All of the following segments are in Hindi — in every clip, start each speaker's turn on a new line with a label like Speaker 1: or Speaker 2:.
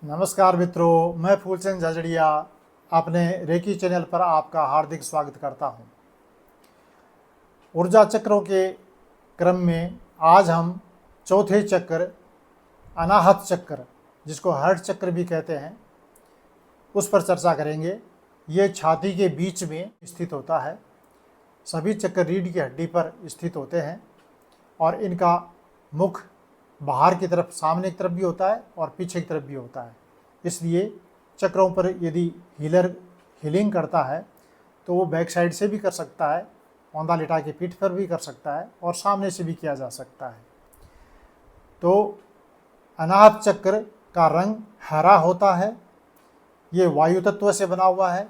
Speaker 1: नमस्कार मित्रों, मैं फूलचंद झाझड़िया अपने रेकी चैनल पर आपका हार्दिक स्वागत करता हूं। ऊर्जा चक्रों के क्रम में आज हम चौथे चक्र अनाहत चक्र, जिसको हर्ट चक्र भी कहते हैं, उस पर चर्चा करेंगे। ये छाती के बीच में स्थित होता है। सभी चक्र रीढ़ की हड्डी पर स्थित होते हैं और इनका मुख बाहर की तरफ, सामने की तरफ भी होता है और पीछे की तरफ भी होता है। इसलिए चक्रों पर यदि हीलर हीलिंग करता है तो वो बैक साइड से भी कर सकता है, औंधा लिटा के पीठ पर भी कर सकता है और सामने से भी किया जा सकता है। तो अनाहत चक्र का रंग हरा होता है। ये वायु तत्व से बना हुआ है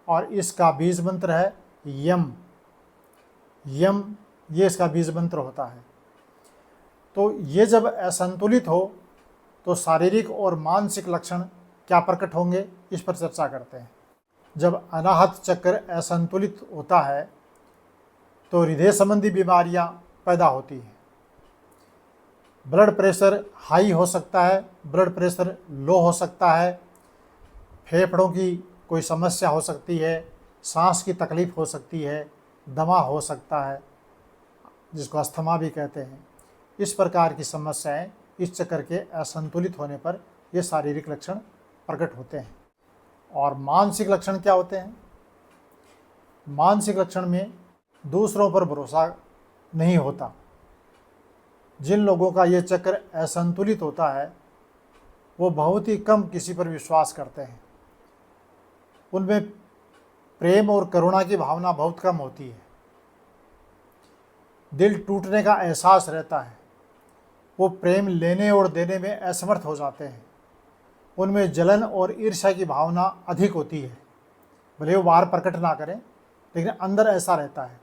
Speaker 1: और इसका बीज मंत्र है यम। यम ये इसका बीज मंत्र होता है। तो ये जब असंतुलित हो तो शारीरिक और मानसिक लक्षण क्या प्रकट होंगे, इस पर चर्चा करते हैं। जब अनाहत चक्र असंतुलित होता है तो हृदय संबंधी बीमारियां पैदा होती हैं। ब्लड प्रेशर हाई हो सकता है, ब्लड प्रेशर लो हो सकता है, फेफड़ों की कोई समस्या हो सकती है, सांस की तकलीफ हो सकती है, दमा हो सकता है, जिसको अस्थमा भी कहते हैं। इस प्रकार की समस्याएं इस चक्र के असंतुलित होने पर ये शारीरिक लक्षण प्रकट होते हैं। और मानसिक लक्षण क्या होते हैं? मानसिक लक्षण में दूसरों पर भरोसा नहीं होता। जिन लोगों का ये चक्र असंतुलित होता है वो बहुत ही कम किसी पर विश्वास करते हैं। उनमें प्रेम और करुणा की भावना बहुत कम होती है। दिल टूटने का एहसास रहता है। वो प्रेम लेने और देने में असमर्थ हो जाते हैं। उनमें जलन और ईर्ष्या की भावना अधिक होती है। भले वो बाहर प्रकट ना करें, लेकिन अंदर ऐसा रहता है।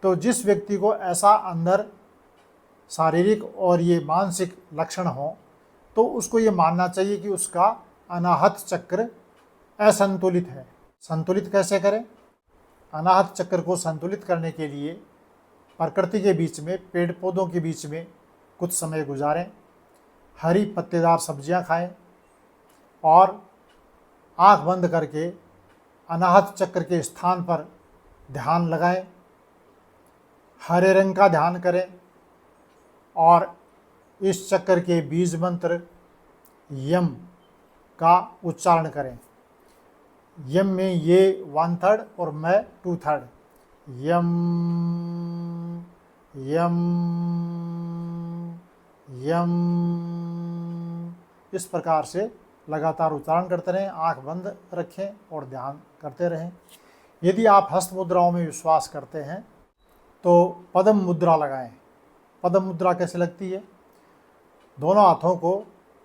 Speaker 1: तो जिस व्यक्ति को ऐसा अंदर शारीरिक और ये मानसिक लक्षण हो तो उसको ये मानना चाहिए कि उसका अनाहत चक्र असंतुलित है। संतुलित कैसे करें? अनाहत चक्र को संतुलित करने के लिए प्रकृति के बीच में, पेड़ पौधों के बीच में कुछ समय गुजारें, हरी पत्तेदार सब्जियां खाएं और आंख बंद करके अनाहत चक्र के स्थान पर ध्यान लगाएं, हरे रंग का ध्यान करें और इस चक्र के बीज मंत्र यम का उच्चारण करें। यम में ये 1/3 और मैं 2/3। यम यम यम, इस प्रकार से लगातार उच्चारण करते रहें, आंख बंद रखें और ध्यान करते रहें। यदि आप हस्त मुद्राओं में विश्वास करते हैं तो पद्म मुद्रा लगाएं। पद्म मुद्रा कैसे लगती है? दोनों हाथों को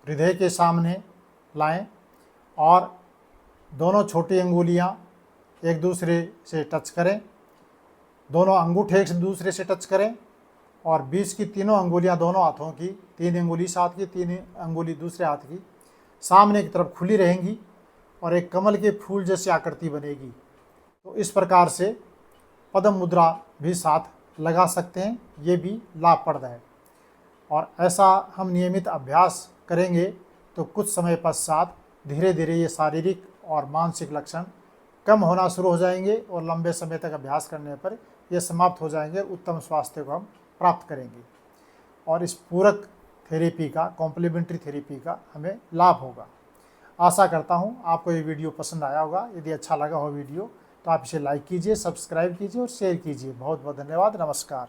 Speaker 1: हृदय के सामने लाएं और दोनों छोटी अंगुलियां एक दूसरे से टच करें। दोनों अंगूठे एक दूसरे से टच करें और बीच की तीनों अंगुलियां दोनों हाथों की, 3 अंगुली इस हाथ की, 3 अंगुली दूसरे हाथ की, सामने की तरफ खुली रहेंगी और एक कमल के फूल जैसी आकृति बनेगी। तो इस प्रकार से पद्म मुद्रा भी साथ लगा सकते हैं। ये भी लाभप्रद है और ऐसा हम नियमित अभ्यास करेंगे तो कुछ समय पश्चात धीरे धीरे ये शारीरिक और मानसिक लक्षण कम होना शुरू हो जाएंगे और लंबे समय तक अभ्यास करने पर ये समाप्त हो जाएंगे। उत्तम स्वास्थ्य को हम प्राप्त करेंगे और इस पूरक थेरेपी का, कॉम्प्लीमेंट्री थेरेपी का हमें लाभ होगा। आशा करता हूँ आपको ये वीडियो पसंद आया होगा। यदि अच्छा लगा हो वीडियो तो आप इसे लाइक कीजिए, सब्सक्राइब कीजिए और शेयर कीजिए। बहुत बहुत धन्यवाद। नमस्कार।